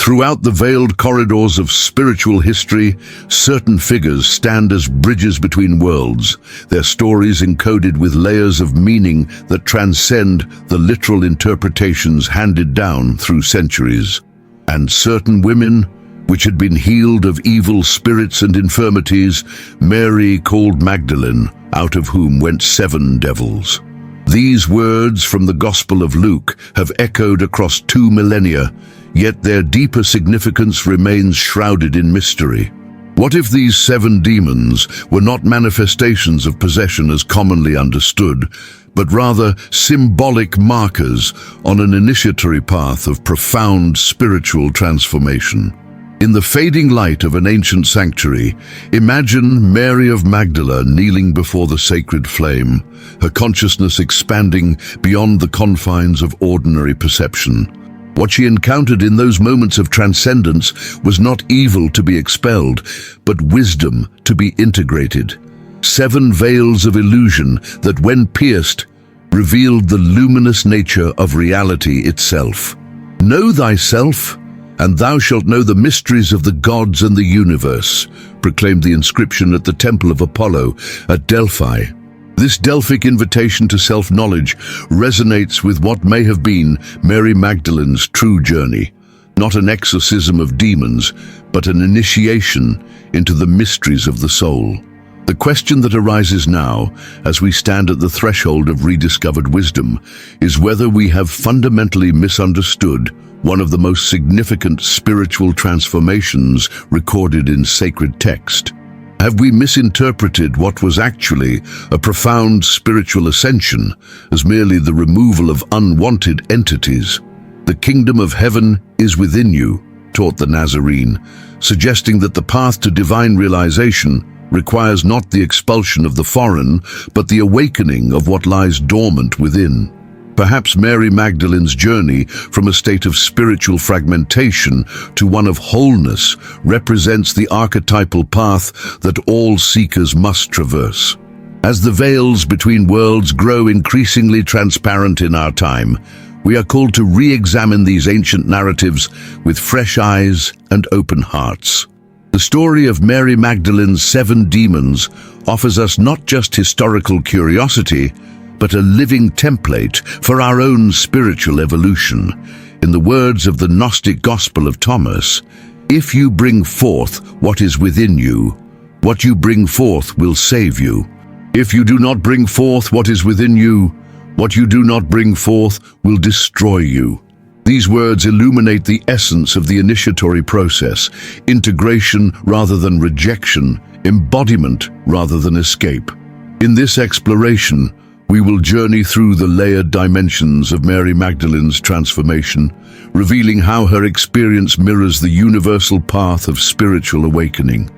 Throughout the veiled corridors of spiritual history, certain figures stand as bridges between worlds, their stories encoded with layers of meaning that transcend the literal interpretations handed down through centuries. And certain women, which had been healed of evil spirits and infirmities, Mary called Magdalene, out of whom went 7 devils. These words from the Gospel of Luke have echoed across 2 millennia, yet their deeper significance remains shrouded in mystery. What if these 7 demons were not manifestations of possession as commonly understood, but rather symbolic markers on an initiatory path of profound spiritual transformation? In the fading light of an ancient sanctuary, imagine Mary of Magdala kneeling before the sacred flame, her consciousness expanding beyond the confines of ordinary perception. What she encountered in those moments of transcendence was not evil to be expelled, but wisdom to be integrated. 7 veils of illusion that, when pierced, revealed the luminous nature of reality itself. Know thyself, and thou shalt know the mysteries of the gods and the universe, proclaimed the inscription at the Temple of Apollo at Delphi. This Delphic invitation to self-knowledge resonates with what may have been Mary Magdalene's true journey, not an exorcism of demons, but an initiation into the mysteries of the soul. The question that arises now, as we stand at the threshold of rediscovered wisdom, is whether we have fundamentally misunderstood one of the most significant spiritual transformations recorded in sacred text. Have we misinterpreted what was actually a profound spiritual ascension as merely the removal of unwanted entities? The kingdom of heaven is within you, taught the Nazarene, suggesting that the path to divine realization requires not the expulsion of the foreign, but the awakening of what lies dormant within. Perhaps Mary Magdalene's journey from a state of spiritual fragmentation to one of wholeness represents the archetypal path that all seekers must traverse. As the veils between worlds grow increasingly transparent in our time, we are called to re-examine these ancient narratives with fresh eyes and open hearts. The story of Mary Magdalene's 7 demons offers us not just historical curiosity, but a living template for our own spiritual evolution. In the words of the Gnostic Gospel of Thomas, "If you bring forth what is within you, what you bring forth will save you. If you do not bring forth what is within you, what you do not bring forth will destroy you." These words illuminate the essence of the initiatory process: integration rather than rejection, embodiment rather than escape. In this exploration, we will journey through the layered dimensions of Mary Magdalene's transformation, revealing how her experience mirrors the universal path of spiritual awakening.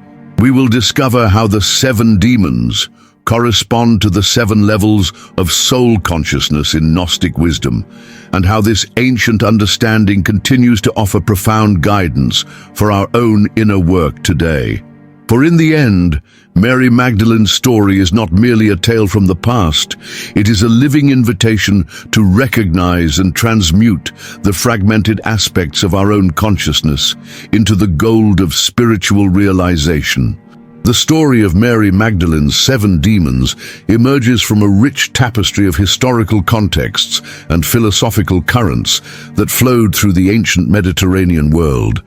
We will discover how the 7 demons correspond to the 7 levels of soul consciousness in Gnostic wisdom, and how this ancient understanding continues to offer profound guidance for our own inner work today. For in the end, Mary Magdalene's story is not merely a tale from the past, it is a living invitation to recognize and transmute the fragmented aspects of our own consciousness into the gold of spiritual realization. The story of Mary Magdalene's 7 demons emerges from a rich tapestry of historical contexts and philosophical currents that flowed through the ancient Mediterranean world.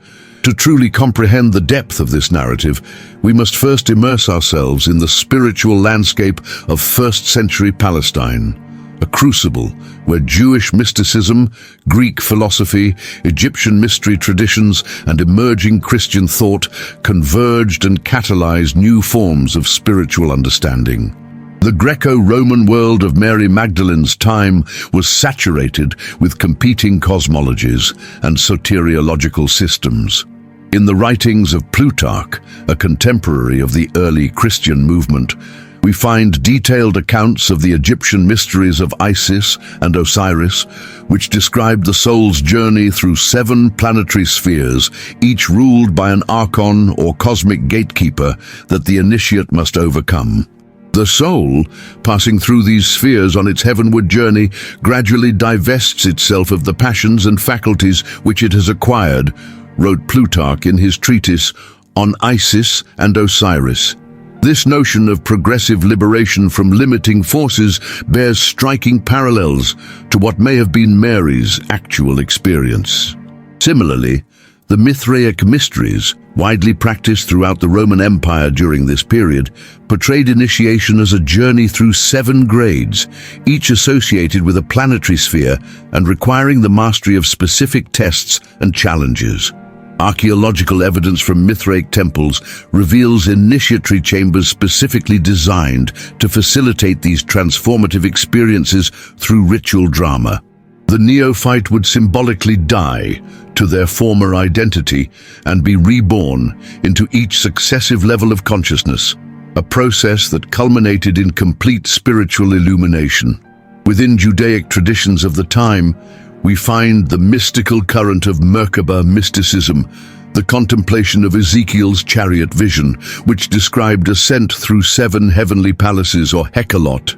To truly comprehend the depth of this narrative, we must first immerse ourselves in the spiritual landscape of first-century Palestine, a crucible where Jewish mysticism, Greek philosophy, Egyptian mystery traditions, and emerging Christian thought converged and catalyzed new forms of spiritual understanding. The Greco-Roman world of Mary Magdalene's time was saturated with competing cosmologies and soteriological systems. In the writings of Plutarch, a contemporary of the early Christian movement, we find detailed accounts of the Egyptian mysteries of Isis and Osiris, which describe the soul's journey through 7 planetary spheres, each ruled by an archon or cosmic gatekeeper that the initiate must overcome. The soul, passing through these spheres on its heavenward journey, gradually divests itself of the passions and faculties which it has acquired, wrote Plutarch in his treatise on Isis and Osiris. This notion of progressive liberation from limiting forces bears striking parallels to what may have been Mary's actual experience. Similarly, the Mithraic mysteries, widely practiced throughout the Roman Empire during this period, portrayed initiation as a journey through 7 grades, each associated with a planetary sphere and requiring the mastery of specific tests and challenges. Archaeological evidence from Mithraic temples reveals initiatory chambers specifically designed to facilitate these transformative experiences through ritual drama. The neophyte would symbolically die to their former identity and be reborn into each successive level of consciousness, a process that culminated in complete spiritual illumination. Within Judaic traditions of the time, we find the mystical current of Merkaba mysticism, the contemplation of Ezekiel's chariot vision, which described ascent through 7 heavenly palaces or hecalot.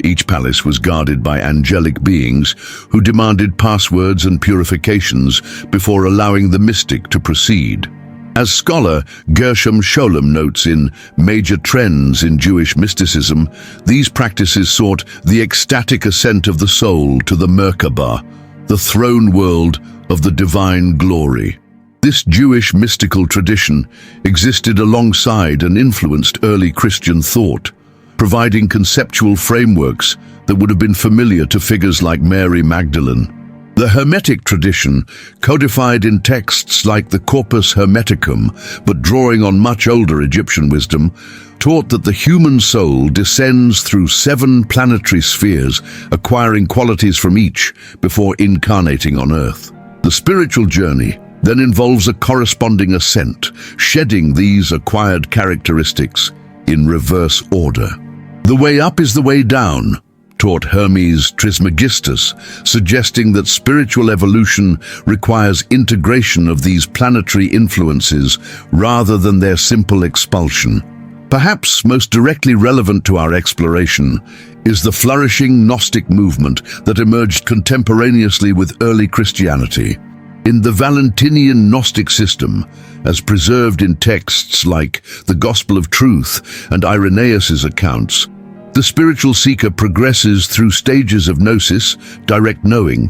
Each palace was guarded by angelic beings who demanded passwords and purifications before allowing the mystic to proceed. As scholar Gershom Scholem notes in Major Trends in Jewish Mysticism, these practices sought the ecstatic ascent of the soul to the Merkaba, the throne world of the divine glory. This Jewish mystical tradition existed alongside and influenced early Christian thought, providing conceptual frameworks that would have been familiar to figures like Mary Magdalene. The Hermetic tradition, codified in texts like the Corpus Hermeticum, but drawing on much older Egyptian wisdom, taught that the human soul descends through 7 planetary spheres, acquiring qualities from each before incarnating on Earth. The spiritual journey then involves a corresponding ascent, shedding these acquired characteristics in reverse order. The way up is the way down, taught Hermes Trismegistus, suggesting that spiritual evolution requires integration of these planetary influences rather than their simple expulsion. Perhaps most directly relevant to our exploration is the flourishing Gnostic movement that emerged contemporaneously with early Christianity. In the Valentinian Gnostic system, as preserved in texts like the Gospel of Truth and Irenaeus's accounts, the spiritual seeker progresses through stages of gnosis, direct knowing,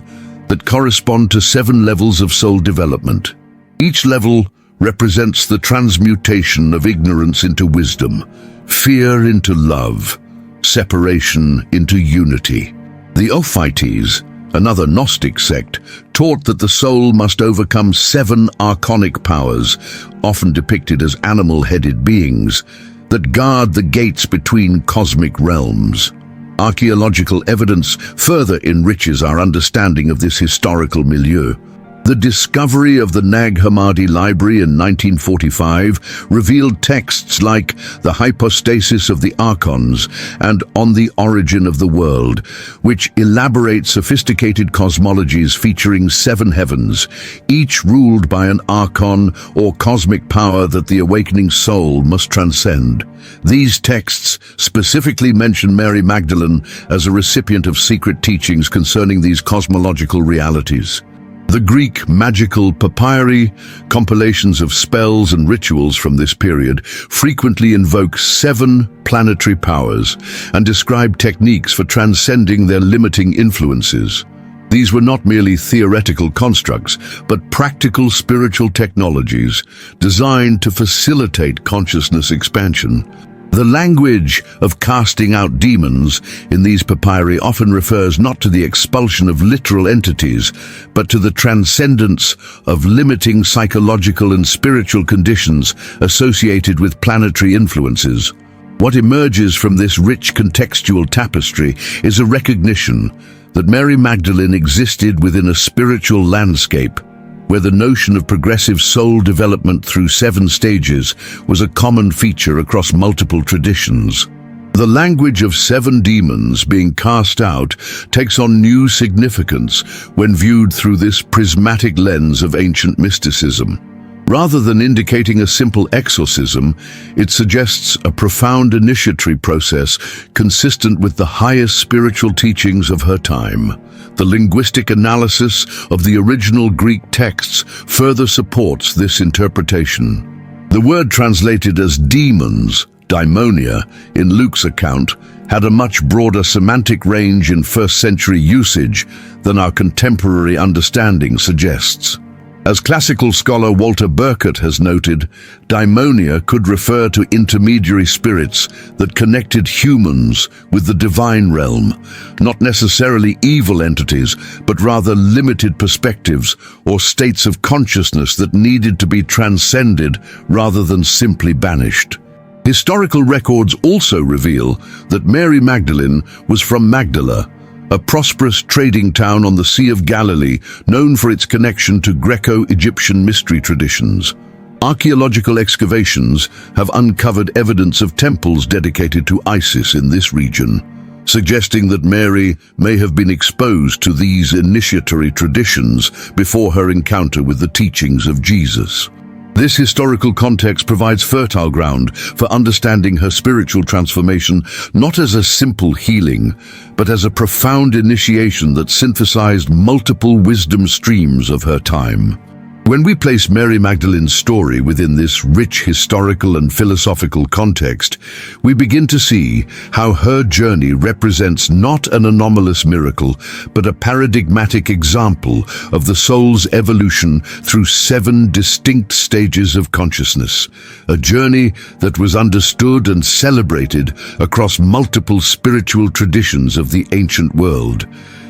that correspond to 7 levels of soul development. Each level represents the transmutation of ignorance into wisdom, fear into love, separation into unity. The Ophites, another Gnostic sect, taught that the soul must overcome 7 archonic powers, often depicted as animal-headed beings, that guard the gates between cosmic realms. Archaeological evidence further enriches our understanding of this historical milieu. The discovery of the Nag Hammadi Library in 1945 revealed texts like The Hypostasis of the Archons and On the Origin of the World, which elaborate sophisticated cosmologies featuring 7 heavens, each ruled by an archon or cosmic power that the awakening soul must transcend. These texts specifically mention Mary Magdalene as a recipient of secret teachings concerning these cosmological realities. The Greek magical papyri, compilations of spells and rituals from this period, frequently invoke 7 planetary powers and describe techniques for transcending their limiting influences. These were not merely theoretical constructs, but practical spiritual technologies designed to facilitate consciousness expansion. The language of casting out demons in these papyri often refers not to the expulsion of literal entities, but to the transcendence of limiting psychological and spiritual conditions associated with planetary influences. What emerges from this rich contextual tapestry is a recognition that Mary Magdalene existed within a spiritual landscape where the notion of progressive soul development through 7 stages was a common feature across multiple traditions. The language of 7 demons being cast out takes on new significance when viewed through this prismatic lens of ancient mysticism. Rather than indicating a simple exorcism, it suggests a profound initiatory process consistent with the highest spiritual teachings of her time. The linguistic analysis of the original Greek texts further supports this interpretation. The word translated as demons, daimonia, in Luke's account, had a much broader semantic range in first-century usage than our contemporary understanding suggests. As classical scholar Walter Burkert has noted, daimonia could refer to intermediary spirits that connected humans with the divine realm, not necessarily evil entities, but rather limited perspectives or states of consciousness that needed to be transcended rather than simply banished. Historical records also reveal that Mary Magdalene was from Magdala, a prosperous trading town on the Sea of Galilee known for its connection to Greco-Egyptian mystery traditions. Archaeological excavations have uncovered evidence of temples dedicated to Isis in this region, suggesting that Mary may have been exposed to these initiatory traditions before her encounter with the teachings of Jesus. This historical context provides fertile ground for understanding her spiritual transformation not as a simple healing, but as a profound initiation that synthesized multiple wisdom streams of her time. When we place Mary Magdalene's story within this rich historical and philosophical context, we begin to see how her journey represents not an anomalous miracle, but a paradigmatic example of the soul's evolution through 7 distinct stages of consciousness, a journey that was understood and celebrated across multiple spiritual traditions of the ancient world,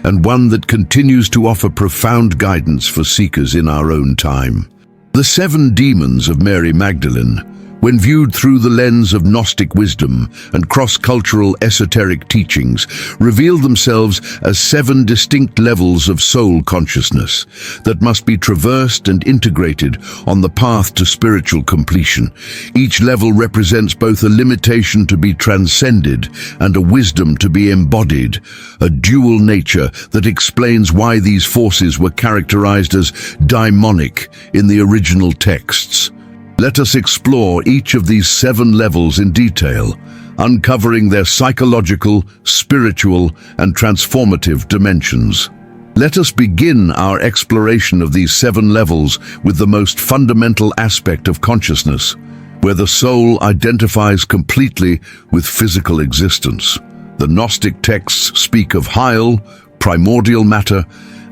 and one that continues to offer profound guidance for seekers in our own time. The 7 demons of Mary Magdalene, when viewed through the lens of Gnostic wisdom and cross-cultural esoteric teachings, reveal themselves as 7 distinct levels of soul consciousness that must be traversed and integrated on the path to spiritual completion. Each level represents both a limitation to be transcended and a wisdom to be embodied, a dual nature that explains why these forces were characterized as daimonic in the original texts. Let us explore each of these 7 levels in detail, uncovering their psychological, spiritual, and transformative dimensions. Let us begin our exploration of these 7 levels with the most fundamental aspect of consciousness, where the soul identifies completely with physical existence. The Gnostic texts speak of Heil, primordial matter,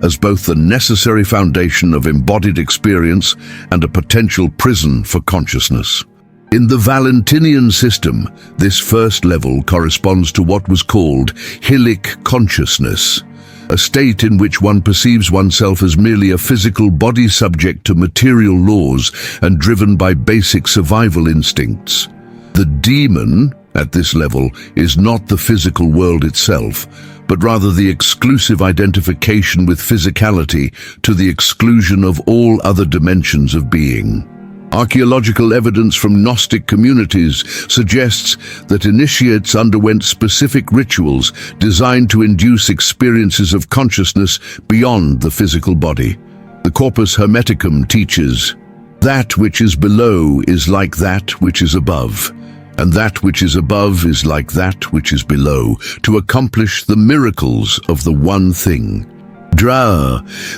as both the necessary foundation of embodied experience and a potential prison for consciousness. In the Valentinian system, this first level corresponds to what was called hilic consciousness, a state in which one perceives oneself as merely a physical body subject to material laws and driven by basic survival instincts. The demon, at this level, is not the physical world itself, but rather the exclusive identification with physicality to the exclusion of all other dimensions of being. Archaeological evidence from Gnostic communities suggests that initiates underwent specific rituals designed to induce experiences of consciousness beyond the physical body. The Corpus Hermeticum teaches, "That which is below is like that which is above, and that which is above is like that which is below, to accomplish the miracles of the one thing."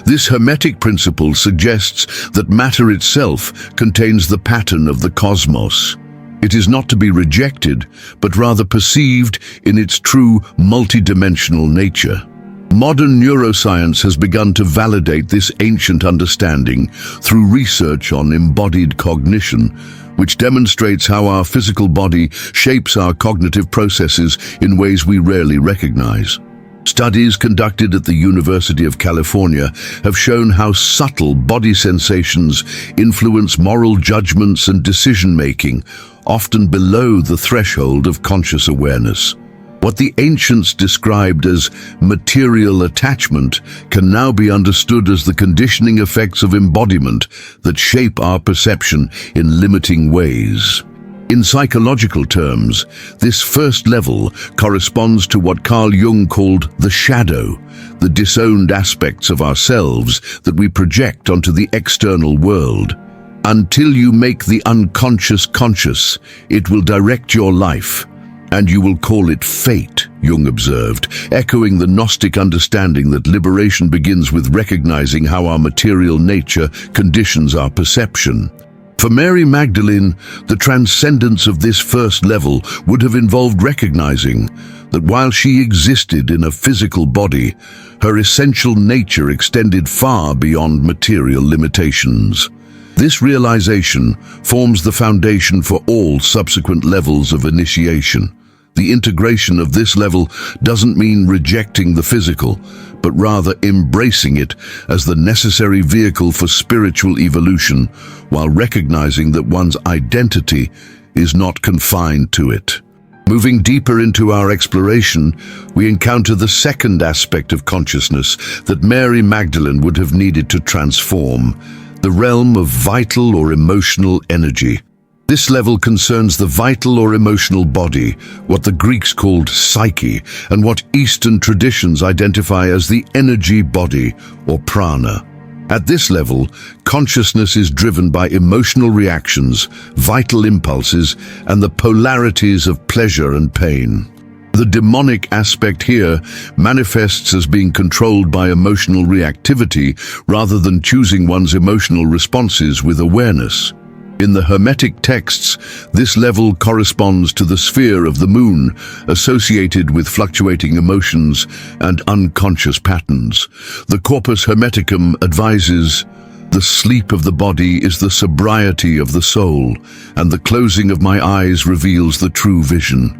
This Hermetic principle suggests that matter itself contains the pattern of the cosmos. It is not to be rejected, but rather perceived in its true multidimensional nature. Modern neuroscience has begun to validate this ancient understanding through research on embodied cognition, which demonstrates how our physical body shapes our cognitive processes in ways we rarely recognize. Studies conducted at the University of California have shown how subtle body sensations influence moral judgments and decision-making, often below the threshold of conscious awareness. What the ancients described as material attachment can now be understood as the conditioning effects of embodiment that shape our perception in limiting ways. In psychological terms, this first level corresponds to what Carl Jung called the shadow, the disowned aspects of ourselves that we project onto the external world. Until you make the unconscious conscious, it will direct your life, and you will call it fate, Jung observed, echoing the Gnostic understanding that liberation begins with recognizing how our material nature conditions our perception. For Mary Magdalene, the transcendence of this first level would have involved recognizing that while she existed in a physical body, her essential nature extended far beyond material limitations. This realization forms the foundation for all subsequent levels of initiation. The integration of this level doesn't mean rejecting the physical, but rather embracing it as the necessary vehicle for spiritual evolution, while recognizing that one's identity is not confined to it. Moving deeper into our exploration, we encounter the second aspect of consciousness that Mary Magdalene would have needed to transform, the realm of vital or emotional energy. This level concerns the vital or emotional body, what the Greeks called psyche, and what Eastern traditions identify as the energy body, or prana. At this level, consciousness is driven by emotional reactions, vital impulses, and the polarities of pleasure and pain. The demonic aspect here manifests as being controlled by emotional reactivity rather than choosing one's emotional responses with awareness. In the Hermetic texts, this level corresponds to the sphere of the moon, associated with fluctuating emotions and unconscious patterns. The Corpus Hermeticum advises, "The sleep of the body is the sobriety of the soul, and the closing of my eyes reveals the true vision."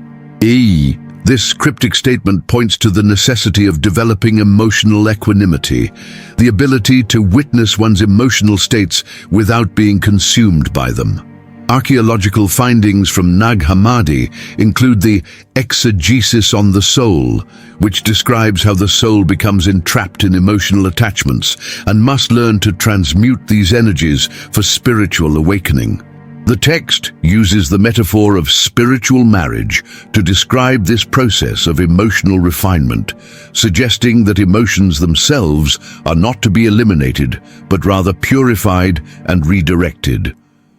This cryptic statement points to the necessity of developing emotional equanimity, the ability to witness one's emotional states without being consumed by them. Archaeological findings from Nag Hammadi include the Exorcism on the soul, which describes how the soul becomes entrapped in emotional attachments and must learn to transmute these energies for spiritual awakening. The text uses the metaphor of spiritual marriage to describe this process of emotional refinement, suggesting that emotions themselves are not to be eliminated, but rather purified and redirected.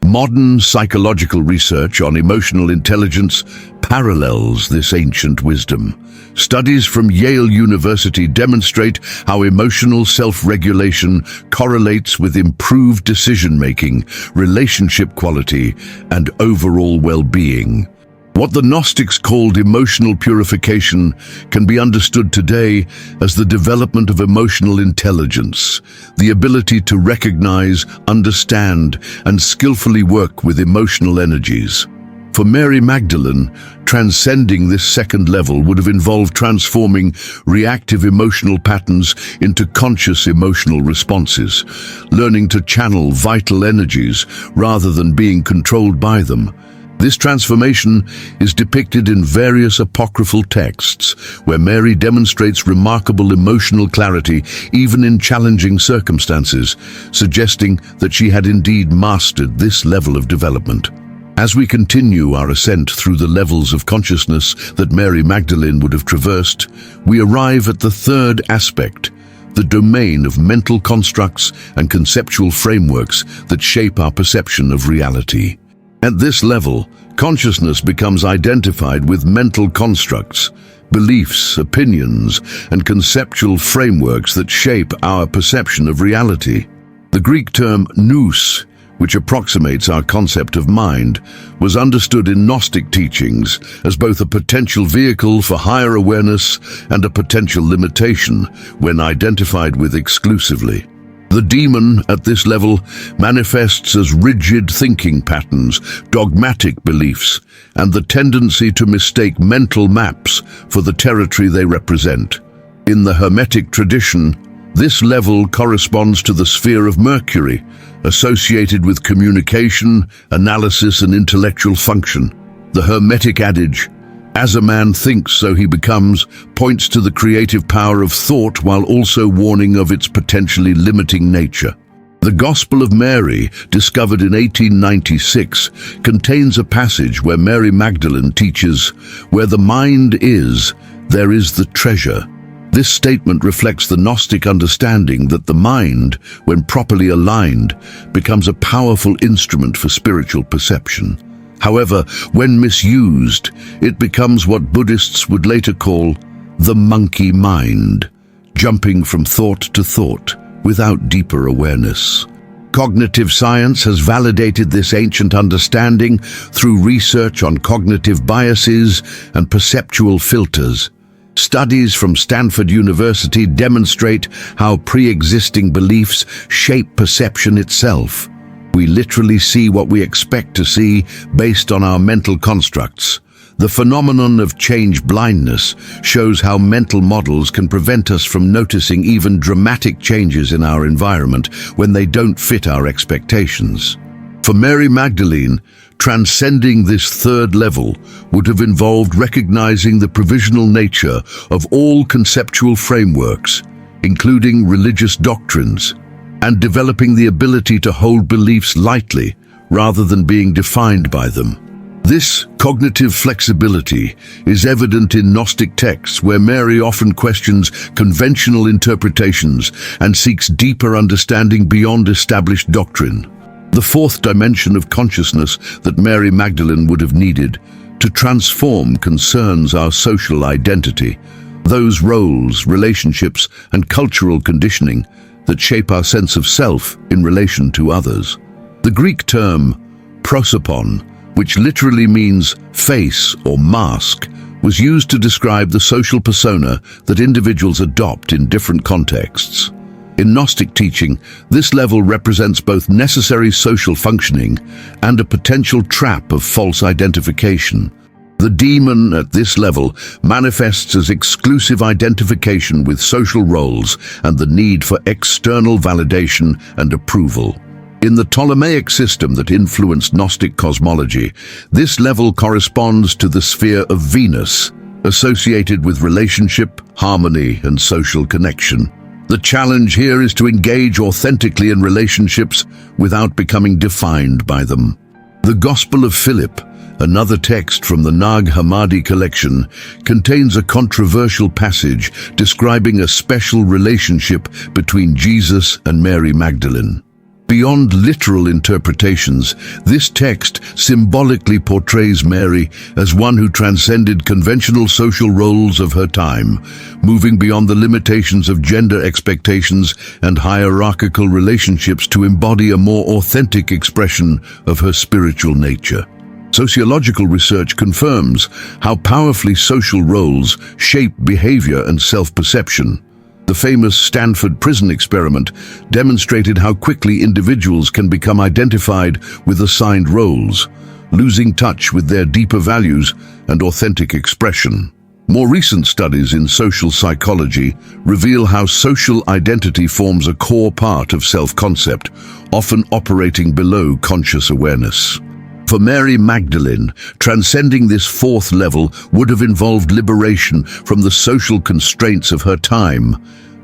Modern psychological research on emotional intelligence parallels this ancient wisdom. Studies from Yale University demonstrate how emotional self-regulation correlates with improved decision-making, relationship quality, and overall well-being. What the Gnostics called emotional purification can be understood today as the development of emotional intelligence, the ability to recognize, understand, and skillfully work with emotional energies. For Mary Magdalene, transcending this second level would have involved transforming reactive emotional patterns into conscious emotional responses, learning to channel vital energies rather than being controlled by them. This transformation is depicted in various apocryphal texts, where Mary demonstrates remarkable emotional clarity even in challenging circumstances, suggesting that she had indeed mastered this level of development. As we continue our ascent through the levels of consciousness that Mary Magdalene would have traversed, we arrive at the third aspect, the domain of mental constructs and conceptual frameworks that shape our perception of reality. At this level, consciousness becomes identified with mental constructs, beliefs, opinions, and conceptual frameworks that shape our perception of reality. The Greek term nous, which approximates our concept of mind, was understood in Gnostic teachings as both a potential vehicle for higher awareness and a potential limitation when identified with exclusively. The demon at this level manifests as rigid thinking patterns, dogmatic beliefs, and the tendency to mistake mental maps for the territory they represent. In the Hermetic tradition, this level corresponds to the sphere of Mercury, associated with communication, analysis, and intellectual function. The Hermetic adage, "As a man thinks, so he becomes," points to the creative power of thought while also warning of its potentially limiting nature. The Gospel of Mary, discovered in 1896, contains a passage where Mary Magdalene teaches, "Where the mind is, there is the treasure." This statement reflects the Gnostic understanding that the mind, when properly aligned, becomes a powerful instrument for spiritual perception. However, when misused, it becomes what Buddhists would later call the monkey mind, jumping from thought to thought without deeper awareness. Cognitive science has validated this ancient understanding through research on cognitive biases and perceptual filters. Studies from Stanford University demonstrate how pre-existing beliefs shape perception itself. We literally see what we expect to see based on our mental constructs. The phenomenon of change blindness shows how mental models can prevent us from noticing even dramatic changes in our environment when they don't fit our expectations. For Mary Magdalene, transcending this third level would have involved recognizing the provisional nature of all conceptual frameworks, including religious doctrines, and developing the ability to hold beliefs lightly rather than being defined by them. This cognitive flexibility is evident in Gnostic texts where Mary often questions conventional interpretations and seeks deeper understanding beyond established doctrine. The fourth dimension of consciousness that Mary Magdalene would have needed to transform concerns our social identity, those roles, relationships, and cultural conditioning that shape our sense of self in relation to others. The Greek term prosopon, which literally means face or mask, was used to describe the social persona that individuals adopt in different contexts. In Gnostic teaching, this level represents both necessary social functioning and a potential trap of false identification. The demon at this level manifests as exclusive identification with social roles and the need for external validation and approval. In the Ptolemaic system that influenced Gnostic cosmology, this level corresponds to the sphere of Venus, associated with relationship, harmony, and social connection. The challenge here is to engage authentically in relationships without becoming defined by them. The Gospel of Philip, another text from the Nag Hammadi collection, contains a controversial passage describing a special relationship between Jesus and Mary Magdalene. Beyond literal interpretations, this text symbolically portrays Mary as one who transcended conventional social roles of her time, moving beyond the limitations of gender expectations and hierarchical relationships to embody a more authentic expression of her spiritual nature. Sociological research confirms how powerfully social roles shape behavior and self-perception. The famous Stanford prison experiment demonstrated how quickly individuals can become identified with assigned roles, losing touch with their deeper values and authentic expression. More recent studies in social psychology reveal how social identity forms a core part of self-concept, often operating below conscious awareness. For Mary Magdalene, transcending this fourth level would have involved liberation from the social constraints of her time,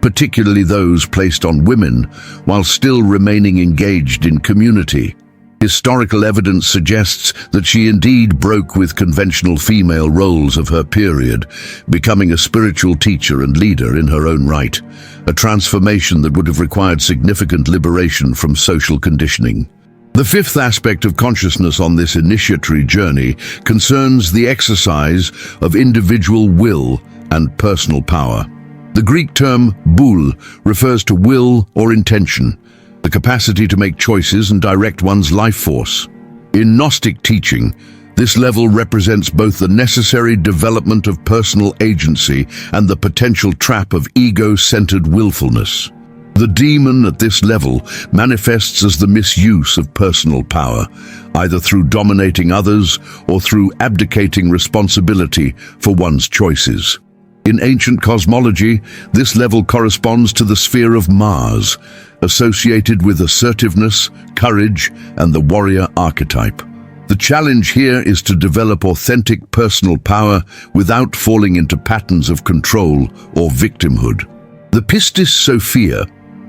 particularly those placed on women, while still remaining engaged in community. Historical evidence suggests that she indeed broke with conventional female roles of her period, becoming a spiritual teacher and leader in her own right, a transformation that would have required significant liberation from social conditioning. The fifth aspect of consciousness on this initiatory journey concerns the exercise of individual will and personal power. The Greek term boule refers to will or intention, the capacity to make choices and direct one's life force. In Gnostic teaching, this level represents both the necessary development of personal agency and the potential trap of ego-centered willfulness. The demon at this level manifests as the misuse of personal power, either through dominating others or through abdicating responsibility for one's choices. In ancient cosmology, this level corresponds to the sphere of Mars, associated with assertiveness, courage, and the warrior archetype. The challenge here is to develop authentic personal power without falling into patterns of control or victimhood. The Pistis Sophia,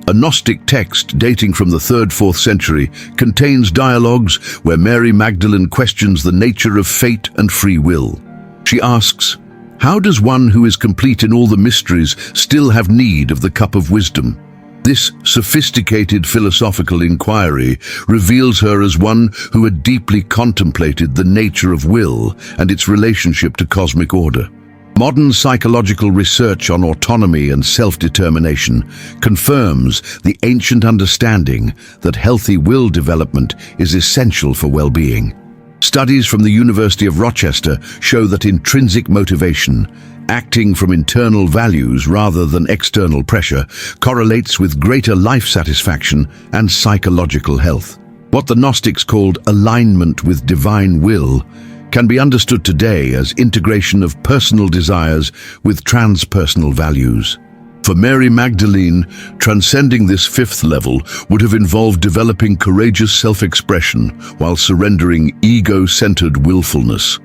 a Gnostic text dating from the 3rd–4th century, contains dialogues where Mary Magdalene questions the nature of fate and free will. She asks, How does one who is complete in all the mysteries still have need of the cup of wisdom? This sophisticated philosophical inquiry reveals her as one who had deeply contemplated the nature of will and its relationship to cosmic order. Modern psychological research on autonomy and self-determination confirms the ancient understanding that healthy will development is essential for well-being. Studies from the University of Rochester show that intrinsic motivation, acting from internal values rather than external pressure, correlates with greater life satisfaction and psychological health. What the Gnostics called alignment with divine will can be understood today as integration of personal desires with transpersonal values. For Mary Magdalene, transcending this fifth level would have involved developing courageous self-expression while surrendering ego-centered willfulness.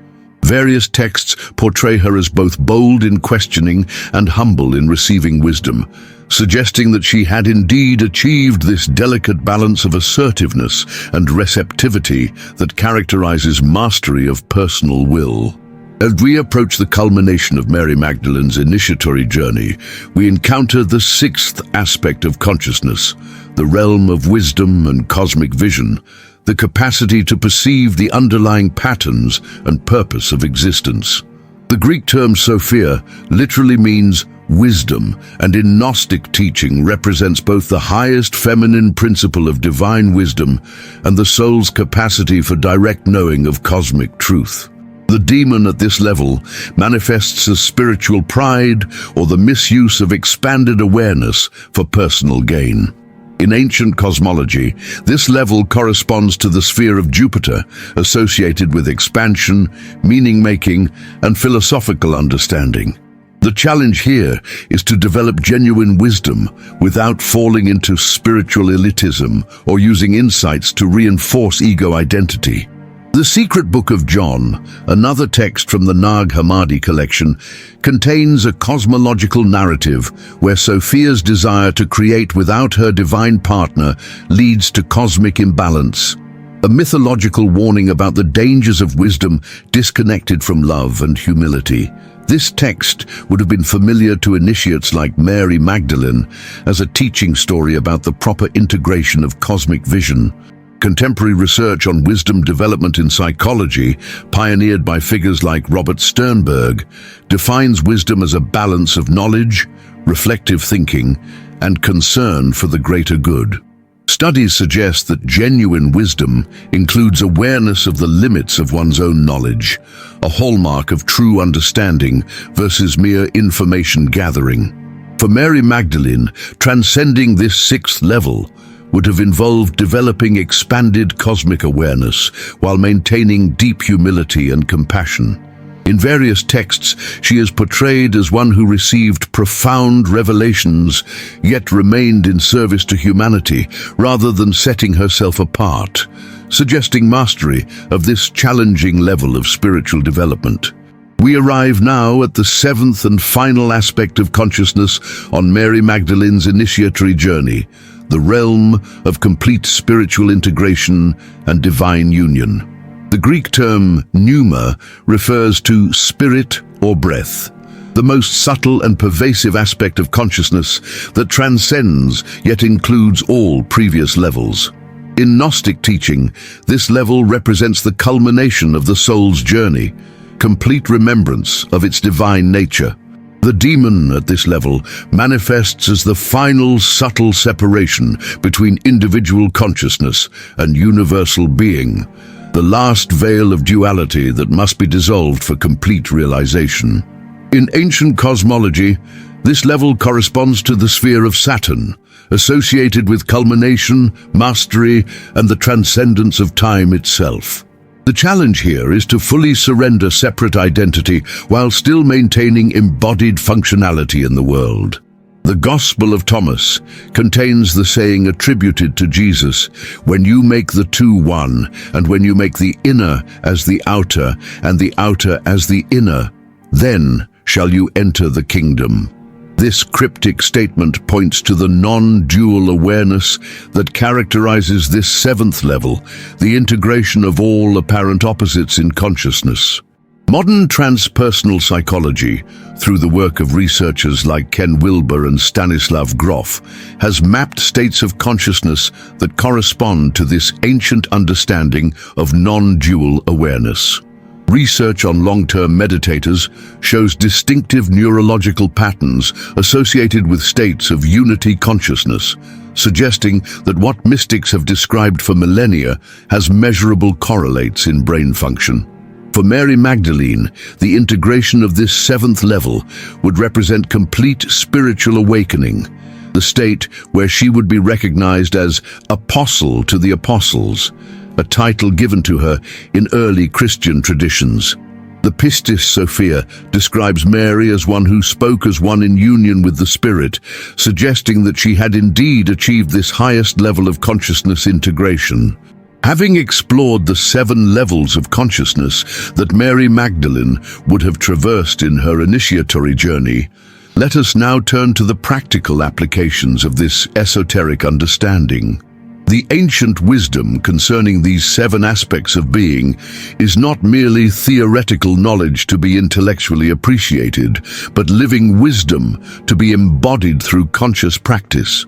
Various texts portray her as both bold in questioning and humble in receiving wisdom, suggesting that she had indeed achieved this delicate balance of assertiveness and receptivity that characterizes mastery of personal will. As we approach the culmination of Mary Magdalene's initiatory journey, we encounter the sixth aspect of consciousness, the realm of wisdom and cosmic vision, the capacity to perceive the underlying patterns and purpose of existence. The Greek term Sophia literally means wisdom, and in Gnostic teaching represents both the highest feminine principle of divine wisdom and the soul's capacity for direct knowing of cosmic truth. The demon at this level manifests as spiritual pride or the misuse of expanded awareness for personal gain. In ancient cosmology, this level corresponds to the sphere of Jupiter, associated with expansion, meaning-making, and philosophical understanding. The challenge here is to develop genuine wisdom without falling into spiritual elitism or using insights to reinforce ego identity. The Secret Book of John, another text from the Nag Hammadi collection, contains a cosmological narrative where Sophia's desire to create without her divine partner leads to cosmic imbalance. A mythological warning about the dangers of wisdom disconnected from love and humility. This text would have been familiar to initiates like Mary Magdalene as a teaching story about the proper integration of cosmic vision. Contemporary research on wisdom development in psychology, pioneered by figures like Robert Sternberg, defines wisdom as a balance of knowledge, reflective thinking, and concern for the greater good. Studies suggest that genuine wisdom includes awareness of the limits of one's own knowledge, a hallmark of true understanding versus mere information gathering. For Mary Magdalene, transcending this sixth level would have involved developing expanded cosmic awareness while maintaining deep humility and compassion. In various texts, she is portrayed as one who received profound revelations, yet remained in service to humanity rather than setting herself apart, suggesting mastery of this challenging level of spiritual development. We arrive now at the seventh and final aspect of consciousness on Mary Magdalene's initiatory journey, the realm of complete spiritual integration and divine union. The Greek term pneuma refers to spirit or breath, the most subtle and pervasive aspect of consciousness that transcends yet includes all previous levels. In Gnostic teaching, this level represents the culmination of the soul's journey, complete remembrance of its divine nature. The demon at this level manifests as the final subtle separation between individual consciousness and universal being, the last veil of duality that must be dissolved for complete realization. In ancient cosmology, this level corresponds to the sphere of Saturn, associated with culmination, mastery, and the transcendence of time itself. The challenge here is to fully surrender separate identity while still maintaining embodied functionality in the world. The Gospel of Thomas contains the saying attributed to Jesus, "When you make the two one, and when you make the inner as the outer, and the outer as the inner, then shall you enter the kingdom." This cryptic statement points to the non-dual awareness that characterizes this seventh level, the integration of all apparent opposites in consciousness. Modern transpersonal psychology, through the work of researchers like Ken Wilber and Stanislav Grof, has mapped states of consciousness that correspond to this ancient understanding of non-dual awareness. Research on long-term meditators shows distinctive neurological patterns associated with states of unity consciousness, suggesting that what mystics have described for millennia has measurable correlates in brain function. For Mary Magdalene, the integration of this seventh level would represent complete spiritual awakening, the state where she would be recognized as Apostle to the Apostles, a title given to her in early Christian traditions. The Pistis Sophia describes Mary as one who spoke as one in union with the Spirit, suggesting that she had indeed achieved this highest level of consciousness integration. Having explored the 7 levels of consciousness that Mary Magdalene would have traversed in her initiatory journey, let us now turn to the practical applications of this esoteric understanding. The ancient wisdom concerning these 7 aspects of being is not merely theoretical knowledge to be intellectually appreciated, but living wisdom to be embodied through conscious practice.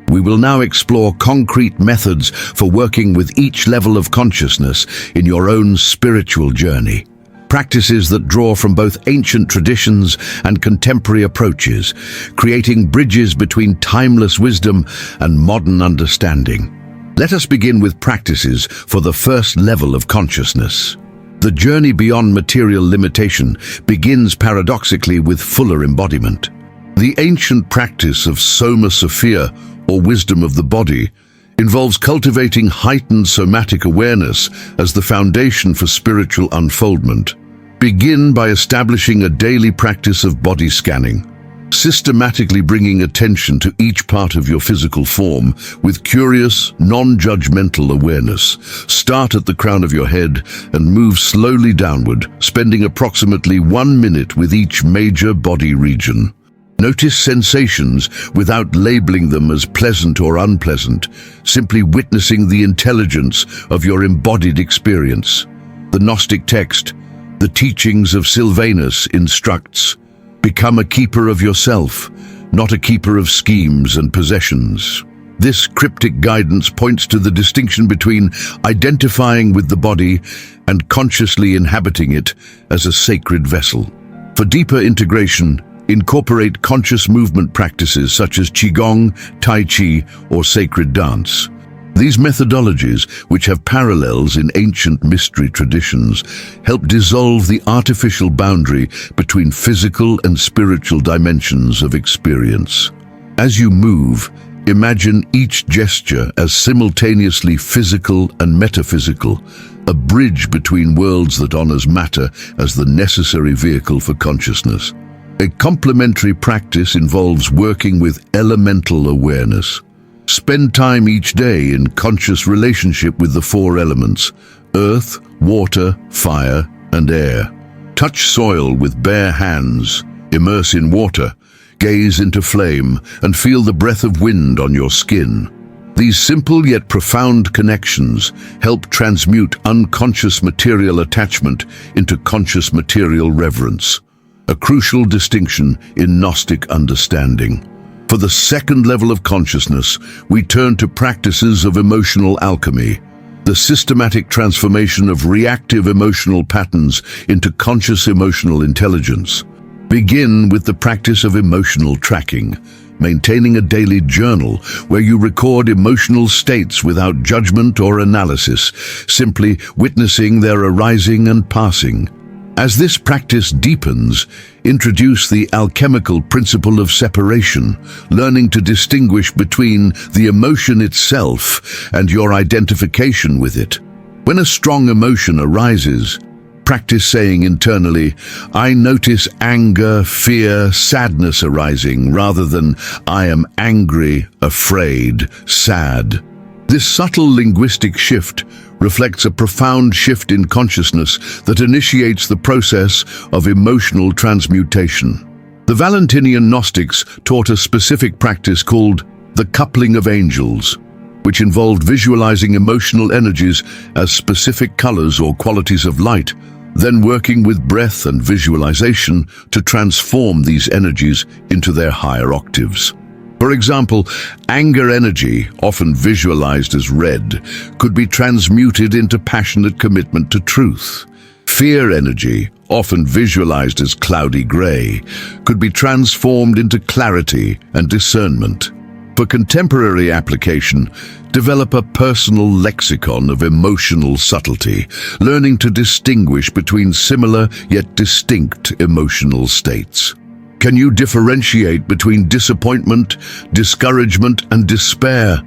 We will now explore concrete methods for working with each level of consciousness in your own spiritual journey. Practices that draw from both ancient traditions and contemporary approaches, creating bridges between timeless wisdom and modern understanding. Let us begin with practices for the first level of consciousness. The journey beyond material limitation begins paradoxically with fuller embodiment. The ancient practice of Soma Sophia, or wisdom of the body, involves cultivating heightened somatic awareness as the foundation for spiritual unfoldment. Begin by establishing a daily practice of body scanning, systematically bringing attention to each part of your physical form with curious, non-judgmental awareness. Start at the crown of your head and move slowly downward, spending approximately 1 minute with each major body region. Notice sensations without labeling them as pleasant or unpleasant, simply witnessing the intelligence of your embodied experience. The Gnostic text, the teachings of Sylvanus, instructs, "Become a keeper of yourself, not a keeper of schemes and possessions." This cryptic guidance points to the distinction between identifying with the body and consciously inhabiting it as a sacred vessel. For deeper integration, incorporate conscious movement practices such as Qigong, Tai Chi, or sacred dance. These methodologies, which have parallels in ancient mystery traditions, help dissolve the artificial boundary between physical and spiritual dimensions of experience. As you move, imagine each gesture as simultaneously physical and metaphysical, a bridge between worlds that honors matter as the necessary vehicle for consciousness. A complementary practice involves working with elemental awareness. Spend time each day in conscious relationship with the 4 elements: earth, water, fire, and air. Touch soil with bare hands, immerse in water, gaze into flame, and feel the breath of wind on your skin. These simple yet profound connections help transmute unconscious material attachment into conscious material reverence, a crucial distinction in Gnostic understanding. For the second level of consciousness, we turn to practices of emotional alchemy, the systematic transformation of reactive emotional patterns into conscious emotional intelligence. Begin with the practice of emotional tracking, maintaining a daily journal where you record emotional states without judgment or analysis, simply witnessing their arising and passing. As this practice deepens, introduce the alchemical principle of separation, learning to distinguish between the emotion itself and your identification with it. When a strong emotion arises, practice saying internally, "I notice anger, fear, sadness arising," rather than "I am angry, afraid, sad." This subtle linguistic shift reflects a profound shift in consciousness that initiates the process of emotional transmutation. The Valentinian Gnostics taught a specific practice called the coupling of angels, which involved visualizing emotional energies as specific colors or qualities of light, then working with breath and visualization to transform these energies into their higher octaves. For example, anger energy, often visualized as red, could be transmuted into passionate commitment to truth. Fear energy, often visualized as cloudy gray, could be transformed into clarity and discernment. For contemporary application, develop a personal lexicon of emotional subtlety, learning to distinguish between similar yet distinct emotional states. Can you differentiate between disappointment, discouragement, and despair,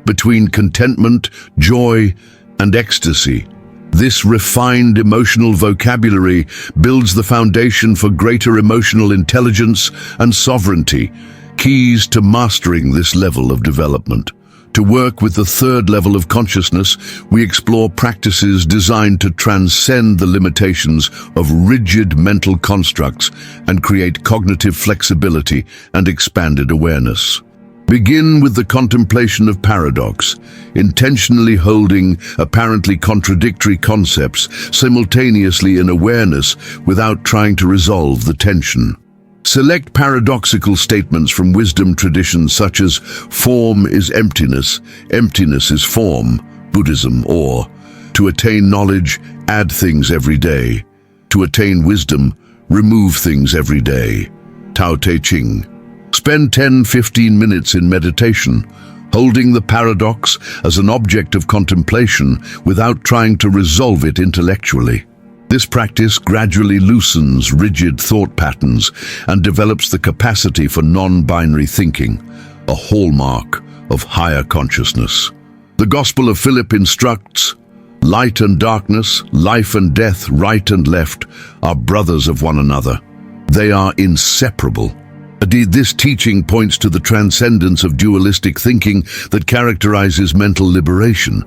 between contentment, joy, and ecstasy? This refined emotional vocabulary builds the foundation for greater emotional intelligence and sovereignty, keys to mastering this level of development. To work with the third level of consciousness, we explore practices designed to transcend the limitations of rigid mental constructs and create cognitive flexibility and expanded awareness. Begin with the contemplation of paradox, intentionally holding apparently contradictory concepts simultaneously in awareness without trying to resolve the tension. Select paradoxical statements from wisdom traditions such as form is emptiness, emptiness is form, Buddhism, or to attain knowledge, add things every day. To attain wisdom, remove things every day, Tao Te Ching. Spend 10-15 minutes in meditation, holding the paradox as an object of contemplation without trying to resolve it intellectually. This practice gradually loosens rigid thought patterns and develops the capacity for non-binary thinking, a hallmark of higher consciousness. The Gospel of Philip instructs, light and darkness, life and death, right and left, are brothers of one another. They are inseparable. Indeed, this teaching points to the transcendence of dualistic thinking that characterizes mental liberation.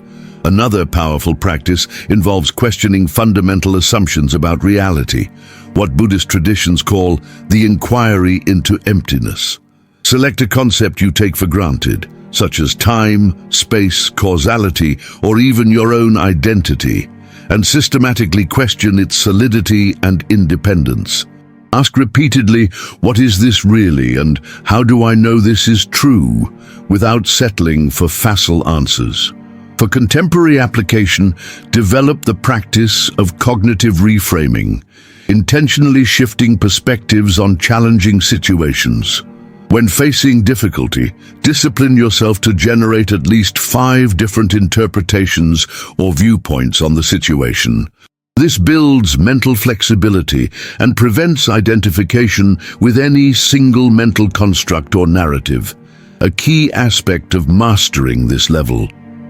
Another powerful practice involves questioning fundamental assumptions about reality, what Buddhist traditions call the inquiry into emptiness. Select a concept you take for granted, such as time, space, causality, or even your own identity, and systematically question its solidity and independence. Ask repeatedly, what is this really, and how do I know this is true, without settling for facile answers. For contemporary application, develop the practice of cognitive reframing, intentionally shifting perspectives on challenging situations. When facing difficulty, discipline yourself to generate at least 5 different interpretations or viewpoints on the situation. This builds mental flexibility and prevents identification with any single mental construct or narrative, a key aspect of mastering this level.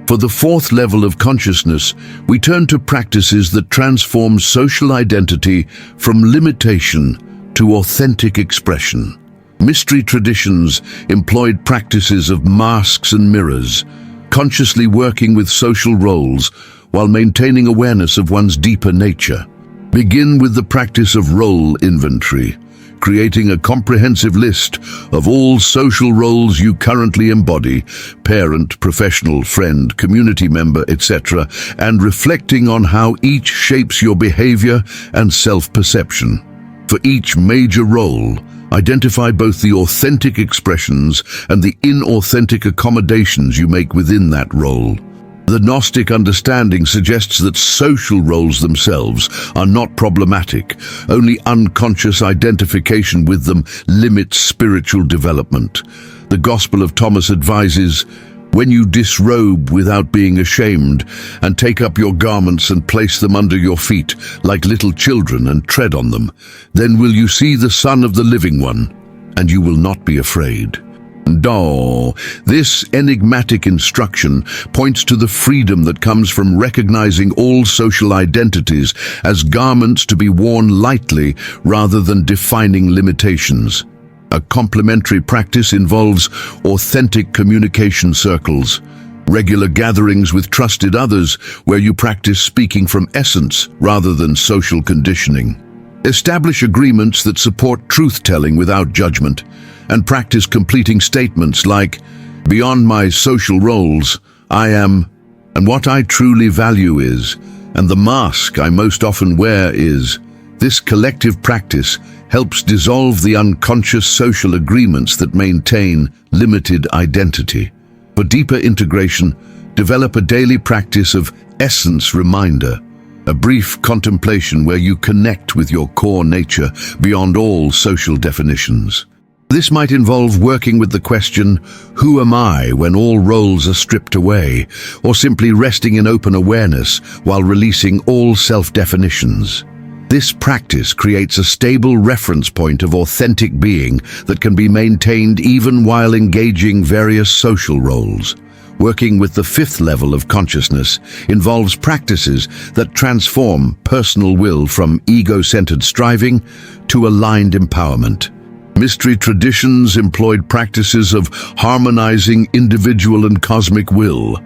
For the fourth level of consciousness, we turn to practices that transform social identity from limitation to authentic expression. Mystery traditions employed practices of masks and mirrors, consciously working with social roles while maintaining awareness of one's deeper nature. Begin with the practice of role inventory, creating a comprehensive list of all social roles you currently embody, parent, professional, friend, community member, etc., and reflecting on how each shapes your behavior and self-perception. For each major role, identify both the authentic expressions and the inauthentic accommodations you make within that role. The Gnostic understanding suggests that social roles themselves are not problematic, only unconscious identification with them limits spiritual development. The Gospel of Thomas advises, when you disrobe without being ashamed, and take up your garments and place them under your feet like little children and tread on them, then will you see the Son of the Living One, and you will not be afraid. This enigmatic instruction points to the freedom that comes from recognizing all social identities as garments to be worn lightly rather than defining limitations. A complementary practice involves authentic communication circles, regular gatherings with trusted others where you practice speaking from essence rather than social conditioning. Establish agreements that support truth-telling without judgment, and practice completing statements like, beyond my social roles, I am, and what I truly value is, And the mask I most often wear is, this collective practice helps dissolve the unconscious social agreements that maintain limited identity. For deeper integration, develop a daily practice of essence reminder, a brief contemplation where you connect with your core nature beyond all social definitions. This might involve working with the question, who am I when all roles are stripped away, or simply resting in open awareness while releasing all self-definitions. This practice creates a stable reference point of authentic being that can be maintained even while engaging various social roles. Working with the fifth level of consciousness involves practices that transform personal will from ego-centered striving to aligned empowerment. Mystery traditions employed practices of harmonizing individual and cosmic will.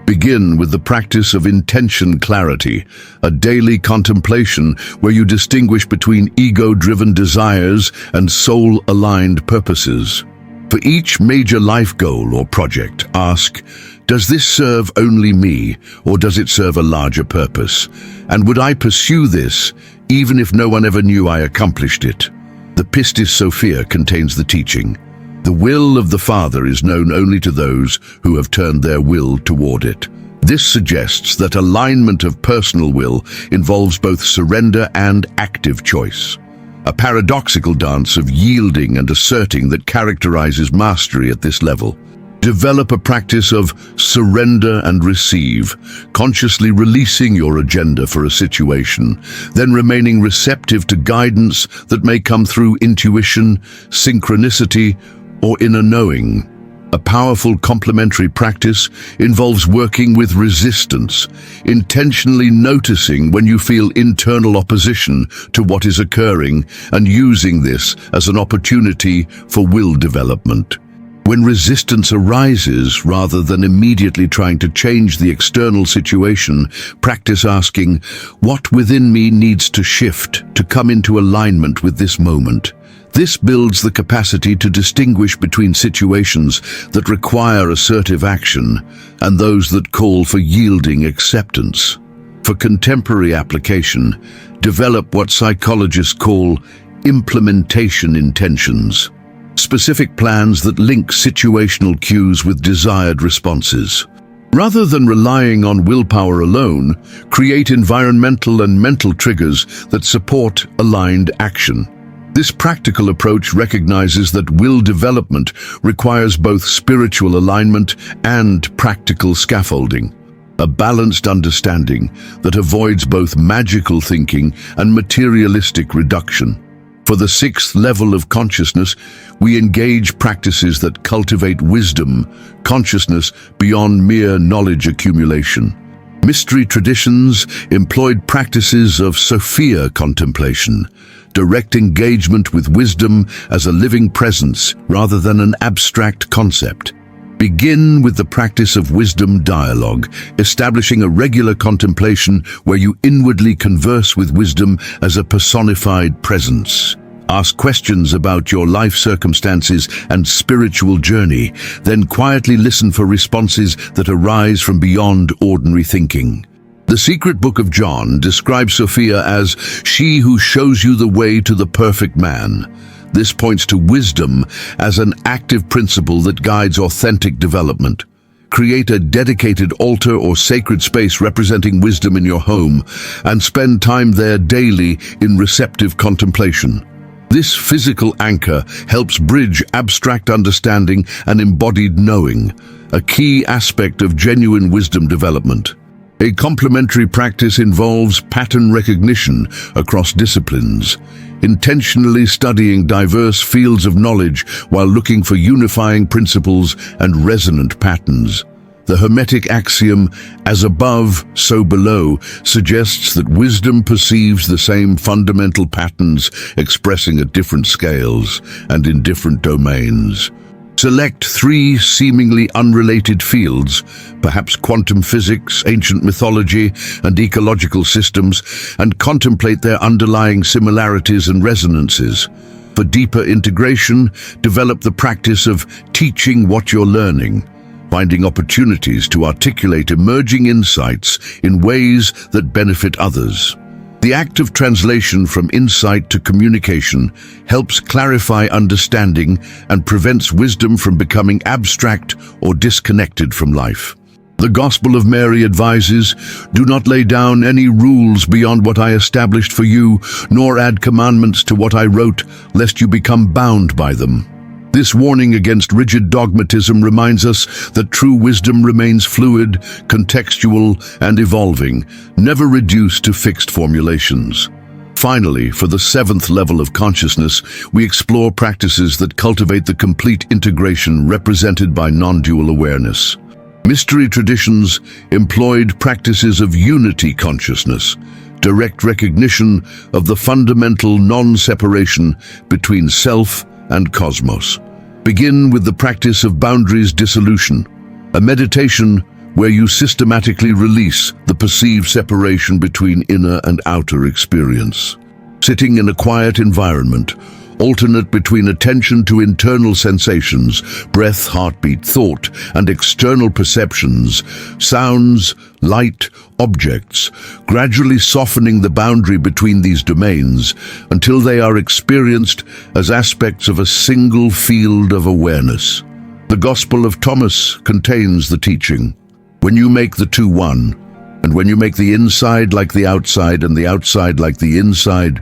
Begin with the practice of intention clarity, a daily contemplation where you distinguish between ego-driven desires and soul-aligned purposes. For each major life goal or project, ask, does this serve only me, or does it serve a larger purpose? And would I pursue this, even if no one ever knew I accomplished it? The Pistis Sophia contains the teaching. The will of the Father is known only to those who have turned their will toward it. This suggests that alignment of personal will involves both surrender and active choice. A paradoxical dance of yielding and asserting that characterizes mastery at this level. Develop a practice of surrender and receive, consciously releasing your agenda for a situation, then remaining receptive to guidance that may come through intuition, synchronicity, or inner knowing. A powerful complementary practice involves working with resistance, intentionally noticing when you feel internal opposition to what is occurring and using this as an opportunity for will development. When resistance arises, rather than immediately trying to change the external situation, practice asking, what within me needs to shift to come into alignment with this moment? This builds the capacity to distinguish between situations that require assertive action and those that call for yielding acceptance. For contemporary application, develop what psychologists call implementation intentions, specific plans that link situational cues with desired responses. Rather than relying on willpower alone, create environmental and mental triggers that support aligned action. This practical approach recognizes that will development requires both spiritual alignment and practical scaffolding, a balanced understanding that avoids both magical thinking and materialistic reduction. For the sixth level of consciousness, we engage practices that cultivate wisdom, consciousness beyond mere knowledge accumulation. Mystery traditions employed practices of Sophia contemplation, direct engagement with wisdom as a living presence rather than an abstract concept. Begin with the practice of wisdom dialogue, establishing a regular contemplation where you inwardly converse with wisdom as a personified presence. Ask questions about your life circumstances and spiritual journey, then quietly listen for responses that arise from beyond ordinary thinking. The Secret Book of John describes Sophia as she who shows you the way to the perfect man. This points to wisdom as an active principle that guides authentic development. Create a dedicated altar or sacred space representing wisdom in your home and spend time there daily in receptive contemplation. This physical anchor helps bridge abstract understanding and embodied knowing, a key aspect of genuine wisdom development. A complementary practice involves pattern recognition across disciplines, intentionally studying diverse fields of knowledge while looking for unifying principles and resonant patterns. The Hermetic axiom, as above, so below, suggests that wisdom perceives the same fundamental patterns expressing at different scales and in different domains. Select 3 seemingly unrelated fields, perhaps quantum physics, ancient mythology, and ecological systems, and contemplate their underlying similarities and resonances. For deeper integration, develop the practice of teaching what you're learning. finding opportunities to articulate emerging insights in ways that benefit others. The act of translation from insight to communication helps clarify understanding and prevents wisdom from becoming abstract or disconnected from life. The Gospel of Mary advises, "Do not lay down any rules beyond what I established for you, nor add commandments to what I wrote, lest you become bound by them." This warning against rigid dogmatism reminds us that true wisdom remains fluid, contextual, and evolving, never reduced to fixed formulations. Finally, for the seventh level of consciousness, we explore practices that cultivate the complete integration represented by non-dual awareness. Mystery traditions employed practices of unity consciousness, direct recognition of the fundamental non-separation between self and cosmos. Begin with the practice of boundaries dissolution, a meditation where you systematically release the perceived separation between inner and outer experience. Sitting in a quiet environment, alternate between attention to internal sensations, breath, heartbeat, thought, and external perceptions, sounds, light, objects, gradually softening the boundary between these domains until they are experienced as aspects of a single field of awareness. The Gospel of Thomas contains the teaching, "When you make the two one, and when you make the inside like the outside and the outside like the inside,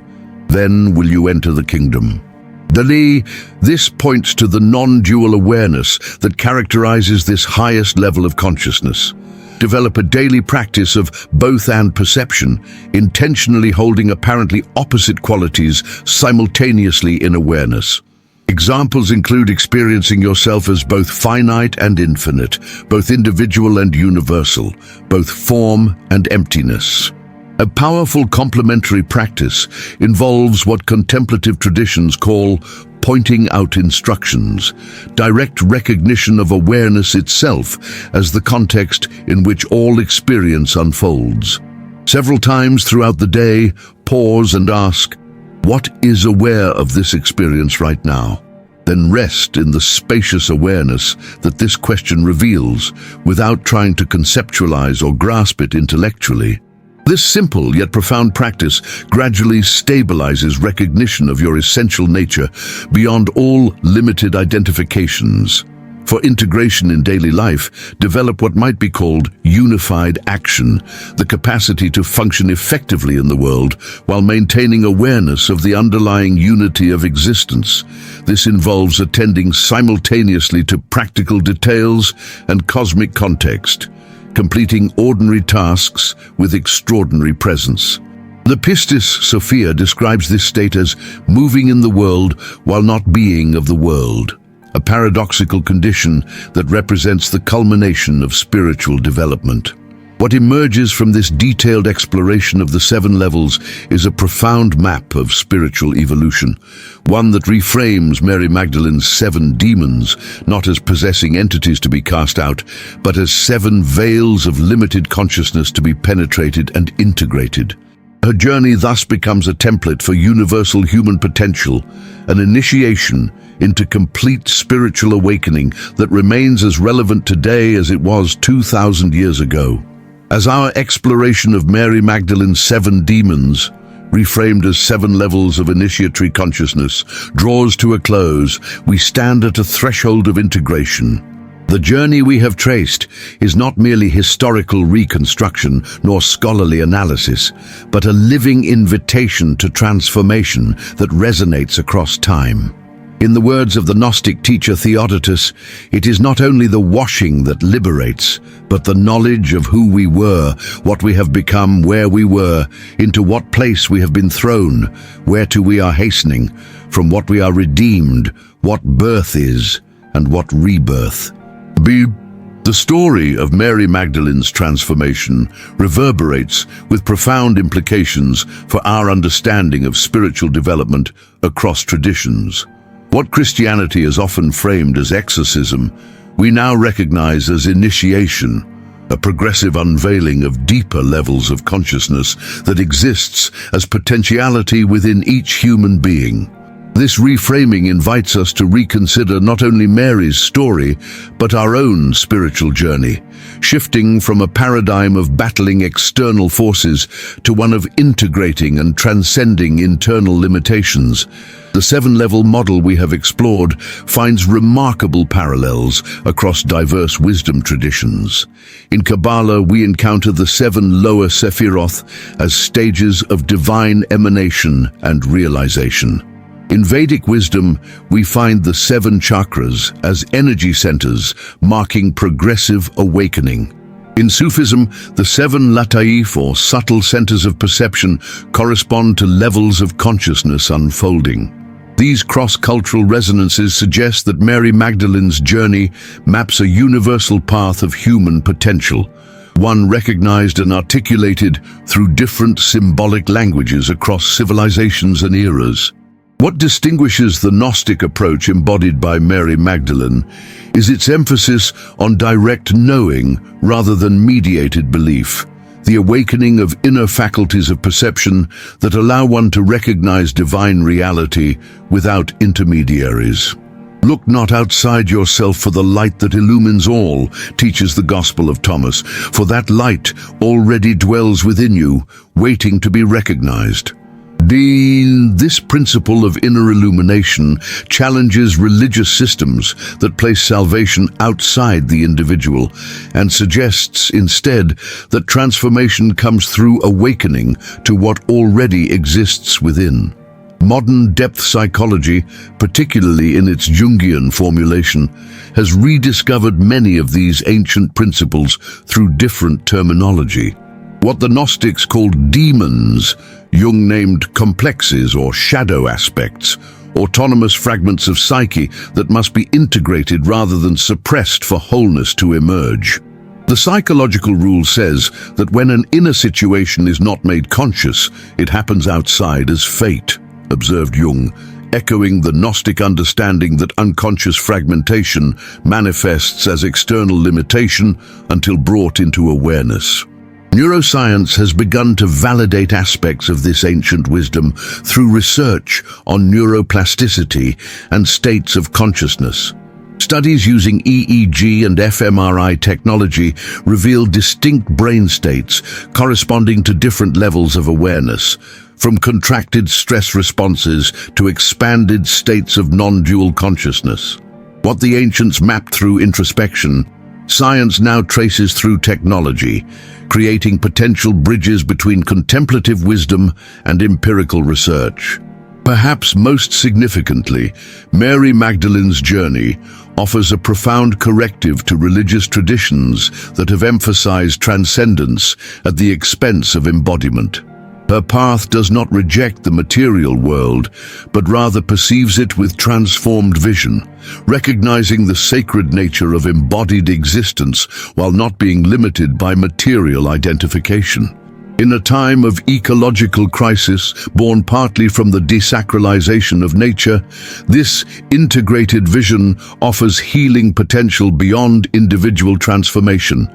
then will you enter the kingdom." This points to the non-dual awareness that characterizes this highest level of consciousness. Develop a daily practice of both-and perception, intentionally holding apparently opposite qualities simultaneously in awareness. Examples include experiencing yourself as both finite and infinite, both individual and universal, both form and emptiness. A powerful complementary practice involves what contemplative traditions call pointing out instructions, direct recognition of awareness itself as the context in which all experience unfolds. Several times throughout the day, pause and ask, "What is aware of this experience right now?" Then rest in the spacious awareness that this question reveals without trying to conceptualize or grasp it intellectually. This simple yet profound practice gradually stabilizes recognition of your essential nature beyond all limited identifications. For integration in daily life, develop what might be called unified action, the capacity to function effectively in the world while maintaining awareness of the underlying unity of existence. This involves attending simultaneously to practical details and cosmic context, completing ordinary tasks with extraordinary presence. The Pistis Sophia describes this state as moving in the world while not being of the world, a paradoxical condition that represents the culmination of spiritual development. What emerges from this detailed exploration of the seven levels is a profound map of spiritual evolution, one that reframes Mary Magdalene's seven demons not as possessing entities to be cast out, but as seven veils of limited consciousness to be penetrated and integrated. Her journey thus becomes a template for universal human potential, an initiation into complete spiritual awakening that remains as relevant today as it was 2,000 years ago. As our exploration of Mary Magdalene's seven demons, reframed as seven levels of initiatory consciousness, draws to a close, we stand at a threshold of integration. The journey we have traced is not merely historical reconstruction nor scholarly analysis, but a living invitation to transformation that resonates across time. In the words of the Gnostic teacher Theodotus, it is not only the washing that liberates, but the knowledge of who we were, what we have become, where we were, into what place we have been thrown, whereto we are hastening, from what we are redeemed, what birth is, and what rebirth. The story of Mary Magdalene's transformation reverberates with profound implications for our understanding of spiritual development across traditions. What Christianity is often framed as exorcism, we now recognize as initiation, a progressive unveiling of deeper levels of consciousness that exists as potentiality within each human being. This reframing invites us to reconsider not only Mary's story, but our own spiritual journey, shifting from a paradigm of battling external forces to one of integrating and transcending internal limitations. The seven-level model we have explored finds remarkable parallels across diverse wisdom traditions. In Kabbalah, we encounter the seven lower Sephiroth as stages of divine emanation and realization. In Vedic wisdom, we find the seven chakras as energy centers, marking progressive awakening. In Sufism, the seven lataif, or subtle centers of perception, correspond to levels of consciousness unfolding. These cross-cultural resonances suggest that Mary Magdalene's journey maps a universal path of human potential, one recognized and articulated through different symbolic languages across civilizations and eras. What distinguishes the Gnostic approach embodied by Mary Magdalene is its emphasis on direct knowing rather than mediated belief, the awakening of inner faculties of perception that allow one to recognize divine reality without intermediaries. Look not outside yourself for the light that illumines all, teaches the Gospel of Thomas, for that light already dwells within you, waiting to be recognized. This principle of inner illumination challenges religious systems that place salvation outside the individual and suggests instead that transformation comes through awakening to what already exists within. Modern depth psychology, particularly in its Jungian formulation, has rediscovered many of these ancient principles through different terminology. What the Gnostics called demons, Jung named complexes or shadow aspects, autonomous fragments of psyche that must be integrated rather than suppressed for wholeness to emerge. The psychological rule says that when an inner situation is not made conscious, it happens outside as fate, observed Jung, echoing the Gnostic understanding that unconscious fragmentation manifests as external limitation until brought into awareness. Neuroscience has begun to validate aspects of this ancient wisdom through research on neuroplasticity and states of consciousness. Studies using EEG and fMRI technology reveal distinct brain states corresponding to different levels of awareness, from contracted stress responses to expanded states of non-dual consciousness. What the ancients mapped through introspection, science now traces through technology, creating potential bridges between contemplative wisdom and empirical research. Perhaps most significantly, Mary Magdalene's journey offers a profound corrective to religious traditions that have emphasized transcendence at the expense of embodiment. Her path does not reject the material world, but rather perceives it with transformed vision, recognizing the sacred nature of embodied existence while not being limited by material identification. In a time of ecological crisis, born partly from the desacralization of nature, this integrated vision offers healing potential beyond individual transformation,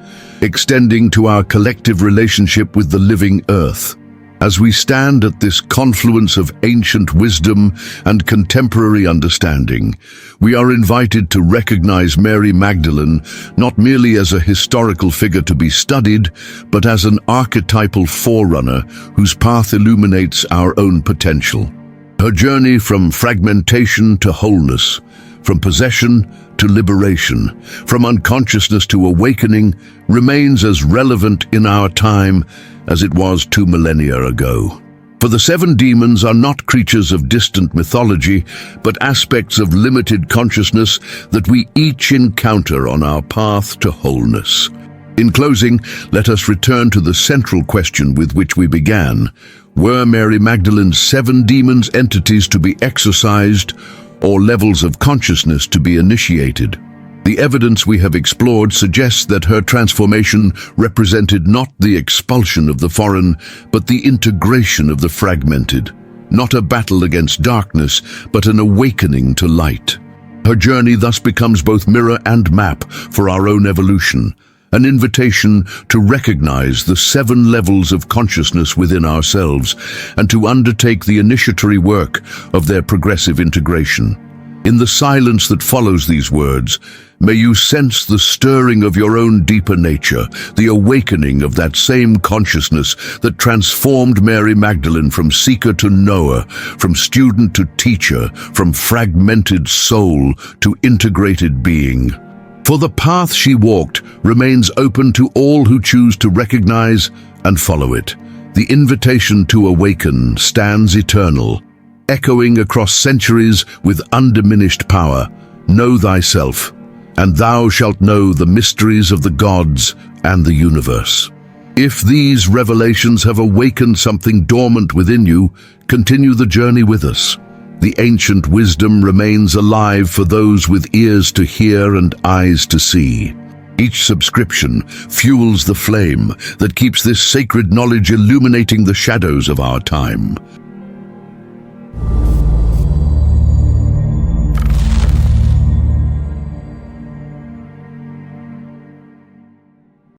extending to our collective relationship with the living earth. As we stand at this confluence of ancient wisdom and contemporary understanding, we are invited to recognize Mary Magdalene not merely as a historical figure to be studied, but as an archetypal forerunner whose path illuminates our own potential. Her journey from fragmentation to wholeness, from possession to liberation, from unconsciousness to awakening, remains as relevant in our time as it was 2 millennia ago. For the seven demons are not creatures of distant mythology, but aspects of limited consciousness that we each encounter on our path to wholeness. In closing, let us return to the central question with which we began. Were Mary Magdalene's seven demons entities to be exorcised, or levels of consciousness to be initiated? The evidence we have explored suggests that her transformation represented not the expulsion of the foreign, but the integration of the fragmented. Not a battle against darkness, but an awakening to light. Her journey thus becomes both mirror and map for our own evolution, an invitation to recognize the 7 levels of consciousness within ourselves and to undertake the initiatory work of their progressive integration. In the silence that follows these words, may you sense the stirring of your own deeper nature, the awakening of that same consciousness that transformed Mary Magdalene from seeker to knower, from student to teacher, from fragmented soul to integrated being. For the path she walked remains open to all who choose to recognize and follow it. The invitation to awaken stands eternal, echoing across centuries with undiminished power. Know thyself, and thou shalt know the mysteries of the gods and the universe. If these revelations have awakened something dormant within you, continue the journey with us. The ancient wisdom remains alive for those with ears to hear and eyes to see. Each subscription fuels the flame that keeps this sacred knowledge illuminating the shadows of our time.